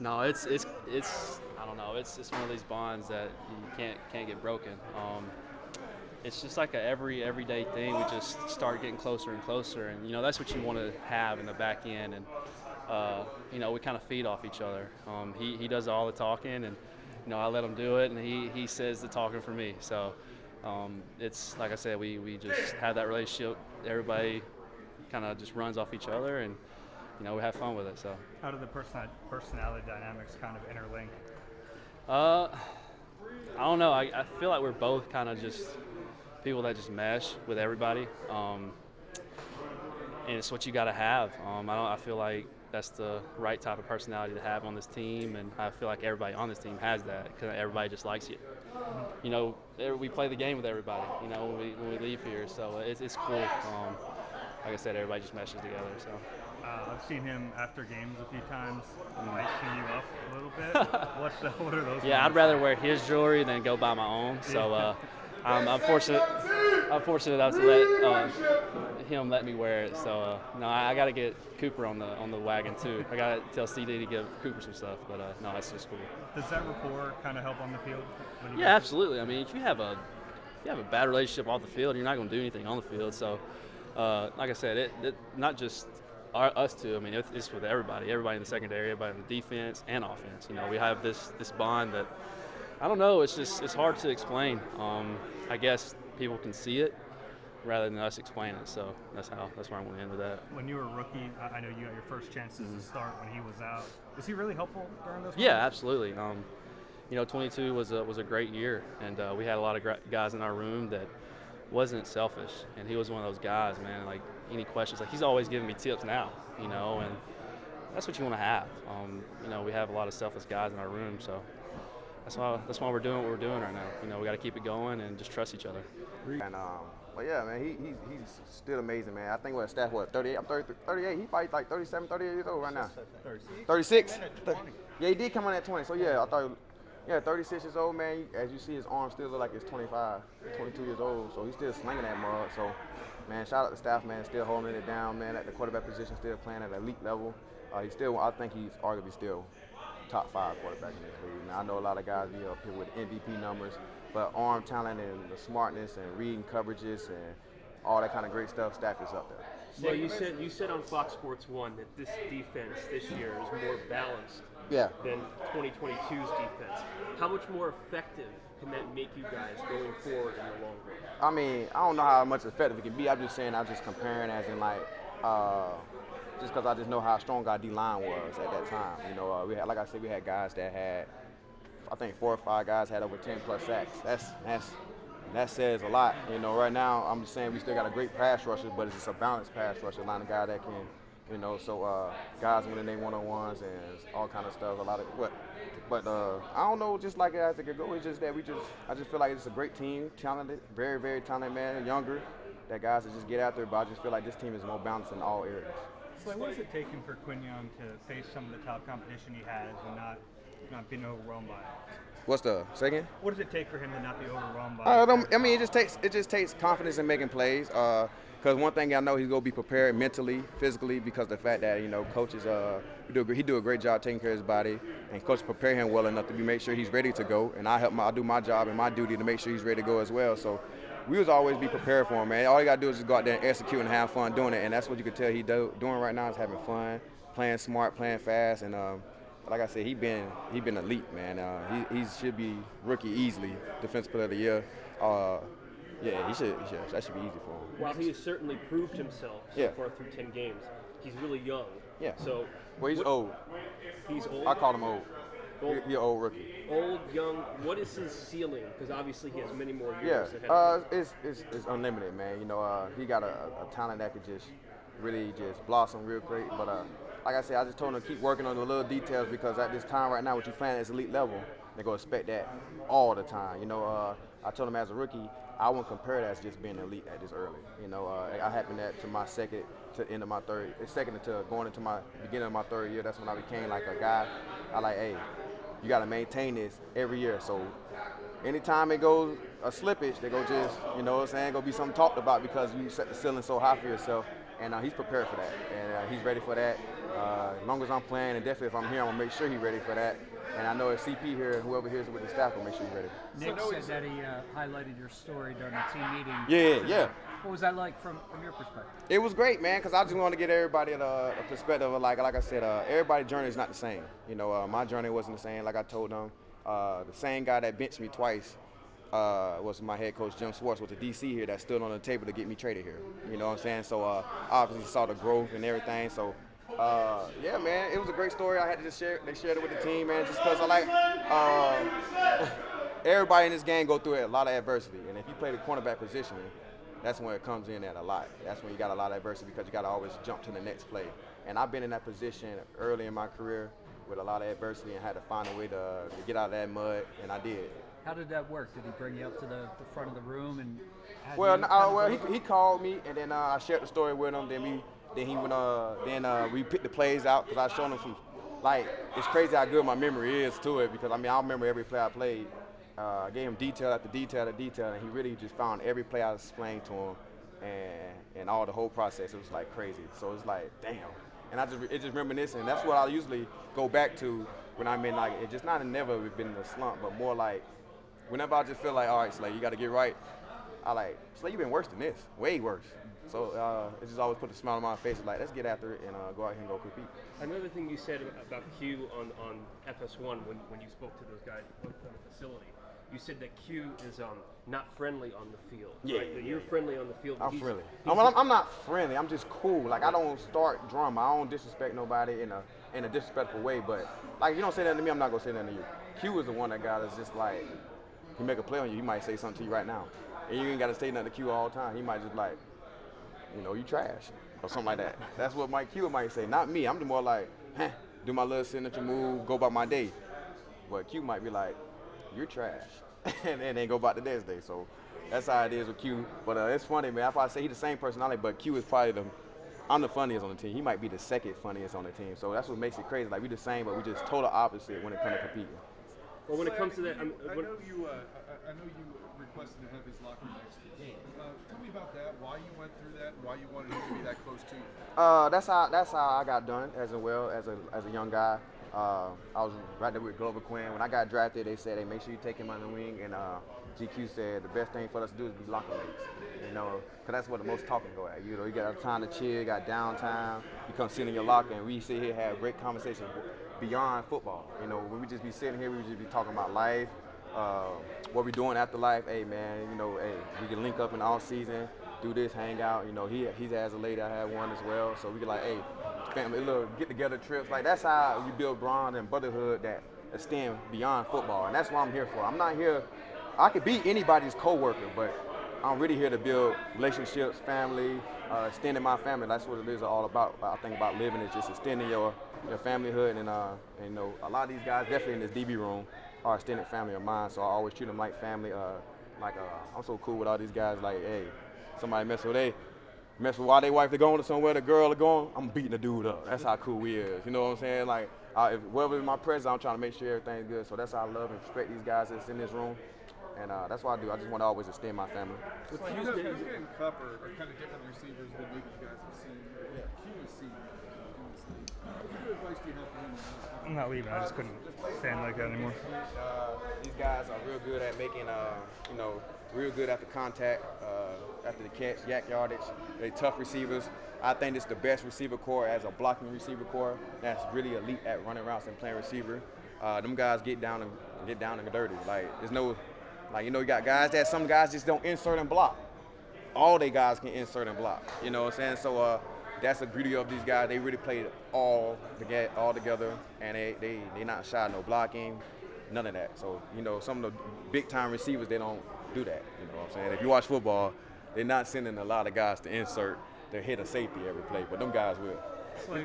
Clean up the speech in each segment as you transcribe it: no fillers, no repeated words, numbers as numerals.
No, it's I don't know. It's one of these bonds that you can't get broken. It's just like a everyday thing. We just start getting closer and closer, and that's what you want to have in the back end. And we kind of feed off each other. He does all the talking, and I let him do it, and he says the talking for me. So it's like I said, we just have that relationship. Everybody kind of just runs off each other, and we have fun with it. So how do the personality dynamics kind of interlink? I don't know. I feel like we're both kind of just people that just mesh with everybody, and it's what you got to have. I feel like that's the right type of personality to have on this team, and I feel like everybody on this team has that because everybody just likes you. We play the game with everybody. When we leave here, so it's cool. Like I said, everybody just meshes together. So. I've seen him after games a few times, icing you up a little bit. What are those? Yeah, I'd rather wear his jewelry than go buy my own. So I'm fortunate enough to let him let me wear it. So no, I got to get Cooper on the wagon too. I got to tell CD to give Cooper some stuff. But no, that's just cool. Does that rapport kind of help on the field? Yeah, absolutely. I mean, if you have a bad relationship off the field, you're not going to do anything on the field. So like I said, it not just us two. I mean, it's with everybody in the secondary, everybody in the defense and offense. We have this bond that I don't know. It's hard to explain. I guess people can see it rather than us explain it. So that's where I'm going to end with that. When you were a rookie, I know you got your first chances to start when he was out. Was he really helpful during those? Yeah, absolutely. 22 was a great year, and we had a lot of guys in our room that wasn't selfish, and he was one of those guys, man. Like any questions, like he's always giving me tips now, and that's what you want to have. We have a lot of selfless guys in our room, so that's why we're doing what we're doing right now. We got to keep it going and just trust each other. And but yeah, man, he's still amazing, man. I think what staff 38. I'm 38. He fights like 37, 38 years old right now. 36. Yeah, he did come on at 20. So yeah, I thought. Yeah, 36 years old, man. As you see, his arm still look like it's 25, 22 years old. So he's still slinging that mud. So, man, shout out to staff, man. Still holding it down, man. At the quarterback position, still playing at elite level. I think he's arguably still top 5 quarterback in this league. Now, I know a lot of guys be up here with MVP numbers, but arm talent and the smartness and reading coverages and all that kind of great stuff, staff is up there. Well, you said on Fox Sports 1 that this defense this year is more balanced than 2022's defense. How much more effective can that make you guys going forward in the long run? I mean, I don't know how much effective it can be. I'm just saying, I'm just comparing as in like, just because I just know how strong our D-line was at that time. We had, like I said, we had guys that had, I think 4 or 5 guys had over 10 plus sacks. That says a lot. Right now, I'm just saying we still got a great pass rusher, but it's just a balanced pass rusher, a lot of guys that can, guys winning their one-on-ones and all kind of stuff. But I don't know, just like as it could go. It's just that I just feel like it's a great team, talented, very, very talented, man, younger. That guys that just get out there, but I just feel like this team is more balanced in all areas. So what is it taking for Quinyon to face some of the top competition he has and not being overwhelmed by it? What's the second? What does it take for him to not be overwhelmed by it? I mean, it just takes confidence in making plays. Because one thing I know, he's gonna be prepared mentally, physically, because of the fact that coaches he do a great job taking care of his body, and coaches prepare him well enough to make sure he's ready to go. And I do my job and my duty to make sure he's ready to go as well. So we was always be prepared for him, man. All you gotta do is just go out there and execute and have fun doing it, and that's what you could tell he's doing right now is having fun, playing smart, playing fast, and like I said, he been elite, man. He should be rookie easily, defensive player of the year. Yeah, he should. That should be easy for him. While he has certainly proved himself so far through 10 games, he's really young. Yeah. So. Well, he's old. He's old. I call him old. He's an old rookie. Old, young. What is his ceiling? Because obviously he has many more years ahead of him. It's unlimited, man. He got a talent that could just really just blossom real great. But like I said, I just told him to keep working on the little details because at this time right now, what you're playing at elite level, they're gonna expect that all the time. I told him as a rookie, I wouldn't compare that as just being elite at this early. I happened that to my second to end of my third, second to going into my beginning of my third year. That's when I became like a guy. I like, hey, you got to maintain this every year. So anytime it goes a slippage, they go just, gonna be something talked about because you set the ceiling so high for yourself. And he's prepared for that, and he's ready for that. As long as I'm playing, and definitely if I'm here, I'm going to make sure he's ready for that. And I know if CP here, whoever here's with the staff will make sure he's ready. Nick said that he highlighted your story during the team meeting. Yeah. What was that like from your perspective? It was great, man, because I just want to get everybody a perspective of, like I said, everybody's journey is not the same. You know, my journey wasn't the same, like I told them. The same guy that benched me twice was my head coach, Jim Swartz, with the DC here that stood on the table to get me traded here. You know what I'm saying? So obviously saw the growth and everything. So yeah, man, it was a great story. I had to just share. They shared it with the team, man, just because I like everybody in this game go through a lot of adversity, and if you play the cornerback position, that's when it comes in at a lot. That's when you got a lot of adversity because you got to always jump to the next play. And I've been in that position early in my career with a lot of adversity and had to find a way to get out of that mud, and I did. How did that work? Did he bring you up to the front of the room and? He called me, and then I shared the story with him. Then we picked the plays out because I showed him some. Like, it's crazy how good my memory is to it because I remember every play I played. I gave him detail after detail after detail, and he really just found every play I explained to him, and all the whole process. It was like crazy. So it's like, damn. And it just reminiscing. And that's what I usually go back to when I'm in, like, it just never been in a slump, but more like whenever I just feel like, all right, Slay, you got to get right. I like, Slay, you've been worse than this, way worse. So it just always put a smile on my face, like, let's get after it and go out here and go compete. Another thing you said about Q on FS1 when you spoke to those guys on the facility, you said that Q is not friendly on the field. Yeah, right? You're friendly on the field. I'm friendly. I'm not friendly. I'm just cool. Like, I don't start drama. I don't disrespect nobody in a disrespectful way. But like, if you don't say that to me, I'm not gonna say that to you. Q is the one that got us just like, he make a play on you. He might say something to you right now, and you ain't gotta say nothing to Q all the time. He might just like, you trash or something like that. That's what Mike Q might say. Not me. I'm just more like, do my little signature move, go about my day. But Q might be like, you're trash. and then go about the next day. So that's how it is with Q. But it's funny, man. If I say he's the same personality, but Q is probably I'm the funniest on the team. He might be the second funniest on the team. So that's what makes it crazy. Like, we the same, but we just total opposite when it comes to competing. Well, when it comes to that, I know you requested to have his locker next to you. Tell me about that. Why you went through that? Why you wanted him to be that close to you? That's how I got done as a young guy. I was right there with Glover Quinn. When I got drafted, they said, hey, make sure you take him on the wing. And GQ said the best thing for us to do is be locker mates. Because that's where the most talking go at. You got time to chill, you got downtime. You come sit in your locker, and we sit here have great conversations beyond football. When we just be sitting here, we just be talking about life, what we doing after life. Hey, man, hey, we can link up in the off season, do this, hang out. He has a lady, I have one as well. So we can like, hey, family, little get-together trips. Like, that's how you build bond and brotherhood that extend beyond football. And that's what I'm here for. I'm not here, I could be anybody's coworker, but I'm really here to build relationships, family, extending my family. That's what it is all about. I think about living is just extending your familyhood. And a lot of these guys, definitely in this DB room, are extended family of mine. So I always treat them like family. I'm so cool with all these guys. Like, hey, somebody mess with while they wife, they're going to somewhere, the girl are going, I'm beating the dude up. That's how cool we is. You know what I'm saying? Like, whoever in my presence, I'm trying to make sure everything's good. So that's how I love and respect these guys that's in this room. And that's what I do. I just want to always extend my family. So Q and Cup are kind of different receivers than maybe you guys have seen. Q has seen in this league. What kind of advice do you have for him? I'm not leaving. I just couldn't stand like that anymore. These guys are real good at making, real good after contact, after the catch, yak yardage. They tough receivers. I think it's the best receiver core as a blocking receiver core. That's really elite at running routes and playing receiver. Them guys get down and dirty. Like, there's no, you got guys that some guys just don't insert and block. All they guys can insert and block. You know what I'm saying? So that's the beauty of these guys. They really play all together, and they not shy no blocking, none of that. So some of the big time receivers, they don't do that. You know what I'm saying? If you watch football, they're not sending a lot of guys to insert. They hit a safety every play, but them guys will. How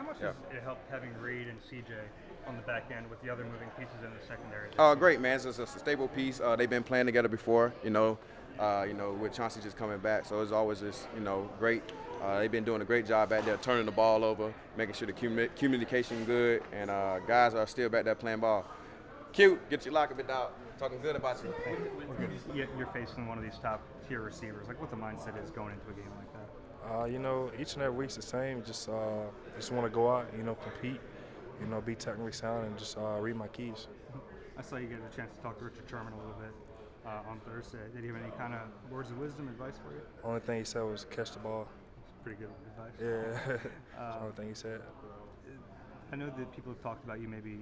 much has it helped having Reed and CJ on the back end with the other moving pieces in the secondary? Great, man. It's a stable piece. They've been playing together before, with Chauncey just coming back. So it's always just, great. They've been doing a great job back there, turning the ball over, making sure the communication good, and guys are still back there playing ball. Cute, get your locker bit out. Talking good about you. You're facing one of these top tier receivers. Like, what the mindset is going into a game like that? Each and every week's the same. Just want to go out, compete, be technically sound, and just read my keys. I saw you get a chance to talk to Richard Sherman a little bit on Thursday. Did he have any kind of words of wisdom, advice for you? Only thing he said was catch the ball. It's pretty good advice. Yeah, that's the only thing he said. I know that people have talked about you maybe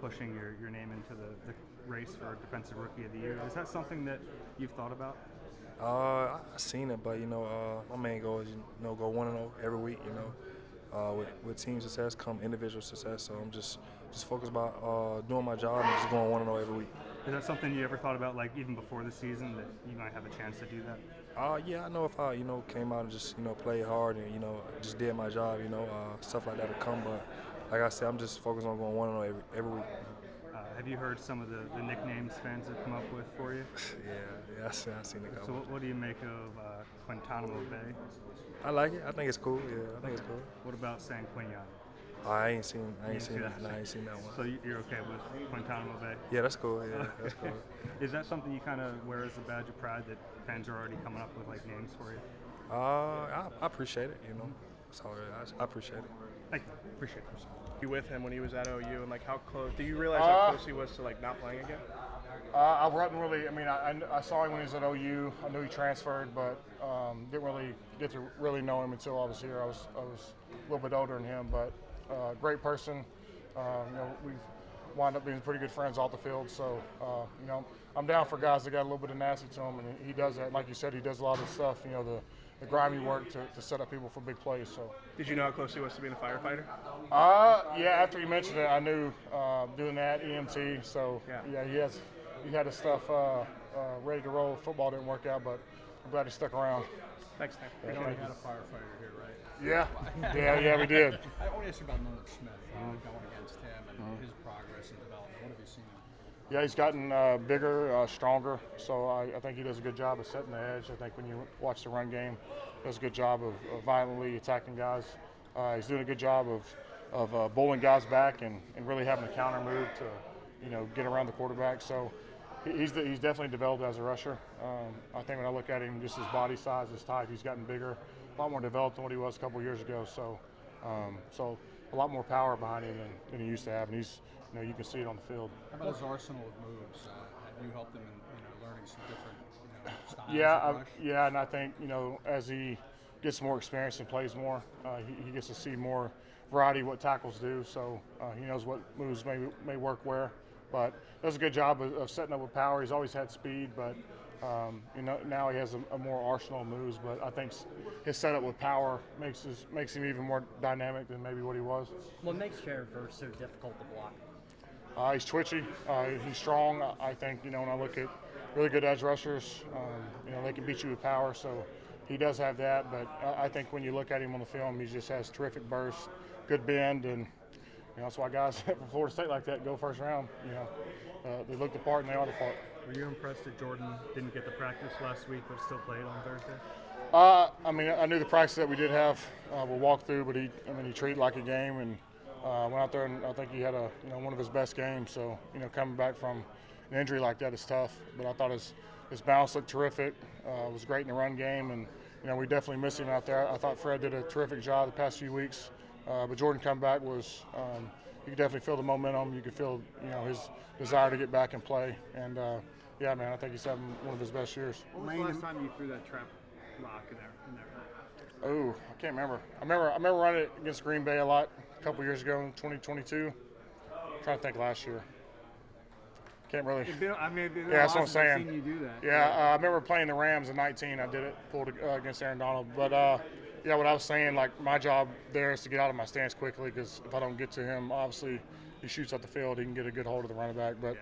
pushing your name into the race for Defensive Rookie of the Year. Is that something that you've thought about? I seen it, but my main goal is go 1-0 every week. With team success come individual success. So I'm just focused about doing my job and just going 1-0 every week. Is that something you ever thought about, like even before the season, that you might have a chance to do that? Yeah, I know if I came out and just played hard and just did my job, stuff like that would come. But like I said, I'm just focused on going 1-0 every week. Have you heard some of the nicknames fans have come up with for you? Yeah, I've seen a couple. So what do you make of Guantanamo Bay? I like it. I think it's cool. Yeah, I think it's cool. What about San Quinyon? I ain't seen that. No, I ain't seen that one. So you're okay with Guantanamo Bay? Yeah, that's cool. Yeah, that's cool. Is that something you kind of wear as a badge of pride that fans are already coming up with like names for you? I appreciate it. So I appreciate it. Thank you. Appreciate it. You with him when he was at OU, and like how close? Do you realize how close he was to like not playing again? I wasn't really. I mean, I saw him when he was at OU. I knew he transferred, but didn't really get to really know him until I was here. I was a little bit older than him, but great person. We've wound up being pretty good friends off the field. So I'm down for guys that got a little bit of nasty to him, and he does that. Like you said, he does a lot of stuff. The grimy work to set up people for big plays. So. Did you know how close he was to being a firefighter? Yeah. After he mentioned it, I knew doing that EMT. So yeah, he had his stuff ready to roll. Football didn't work out, but I'm glad he stuck around. Thanks, Nick. We already had a firefighter here, right? Yeah, we did. I want to ask you about Nolan Smith, going against him and his progress and development. What have you seen? Yeah, he's gotten bigger, stronger. So I think he does a good job of setting the edge. I think when you watch the run game, he does a good job of violently attacking guys. He's doing a good job of bowling guys back and really having a counter move to, get around the quarterback. So he's definitely developed as a rusher. I think when I look at him, just his body size, his type, he's gotten bigger, a lot more developed than what he was a couple years ago. So a lot more power behind him than he used to have, and he's. You can see it on the field. How about his arsenal of moves? Have you helped him in learning some different styles? Yeah, and I think as he gets more experience and plays more, he gets to see more variety of what tackles do. So he knows what moves may work where. But does a good job of setting up with power. He's always had speed, but now he has a more arsenal of moves. But I think his setup with power makes him even more dynamic than maybe what he was. What makes Jared Verse so difficult to block? He's twitchy. He's strong. I think when I look at really good edge rushers, they can beat you with power. So he does have that. But I think when you look at him on the film, he just has terrific burst, good bend, and that's why guys from Florida State like that go first round. They look the part and they are the part. Were you impressed that Jordan didn't get the practice last week but still played on Thursday? I knew the practice that we did have will walk through, but he treated it like a game and. Went out there and I think he had one of his best games. So coming back from an injury like that is tough. But I thought his balance looked terrific. Was great in the run game, and we definitely miss him out there. I thought Fred did a terrific job the past few weeks. But Jordan come back was you could definitely feel the momentum. You could feel his desire to get back and play. And I think he's having one of his best years. When was the last time you threw that trap rock in there? Oh, I can't remember. I remember running it against Green Bay a lot. A couple years ago in 2022. I'm trying to think last year. Can't really. That's what I'm saying. You do that. Yeah, I remember playing the Rams in 19. I did it, pulled against Aaron Donald. But what I was saying, like my job there is to get out of my stance quickly because if I don't get to him, obviously he shoots up the field, he can get a good hold of the running back. But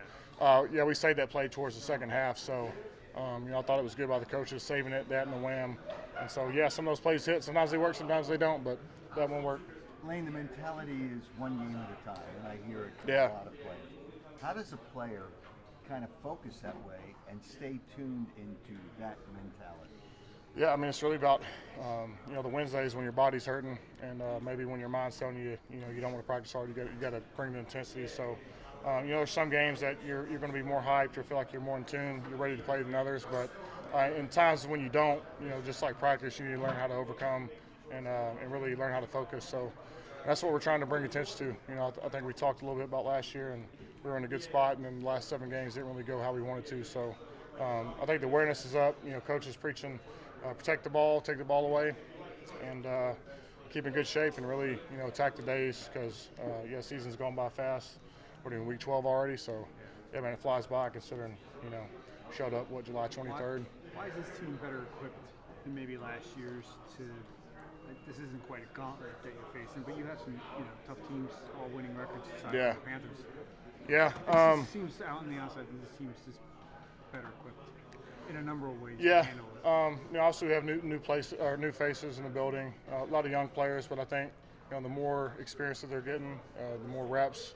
we saved that play towards the second half. So I thought it was good by the coaches saving that and the wham. And so some of those plays hit. Sometimes they work, sometimes they don't. But that one worked. Lane, the mentality is one game at a time, and I hear it from a lot of players. How does a player kind of focus that way and stay tuned into that mentality? Yeah, it's really about, the Wednesdays when your body's hurting and maybe when your mind's telling you, you don't want to practice hard, you got to bring the intensity. So, there's some games that you're going to be more hyped or feel like you're more in tune, you're ready to play than others, but in times when you don't, just like practice, you need to learn how to overcome and really learn how to focus. So that's what we're trying to bring attention to. I think we talked a little bit about last year, and we were in a good spot, and then the last 7 games didn't really go how we wanted to. So I think the awareness is up. Coach is preaching, protect the ball, take the ball away, and keep in good shape and really, attack the days because, season's gone by fast. We're in week 12 already, so, yeah, man, it flies by considering, showed up, July 23rd. Why is this team better equipped than maybe last year's to – this isn't quite a gauntlet that you're facing, but you have some, tough teams all winning records aside from the Panthers. Yeah. It seems out on the outside that this team's just better equipped in a number of ways to Yeah. handle it. Obviously we have new faces in the building, a lot of young players, but I think the more experience that they're getting, the more reps,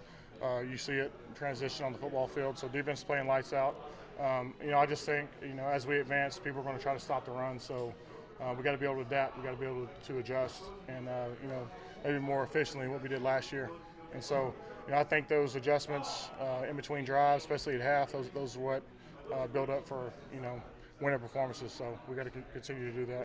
you see it transition on the football field. So defense is playing lights out. I just think as we advance, people are going to try to stop the run. So we got to be able to adapt. We got to be able to adjust, and maybe more efficiently than what we did last year. And so I think those adjustments in between drives, especially at half, those are what build up for winning performances. So we got to continue to do that.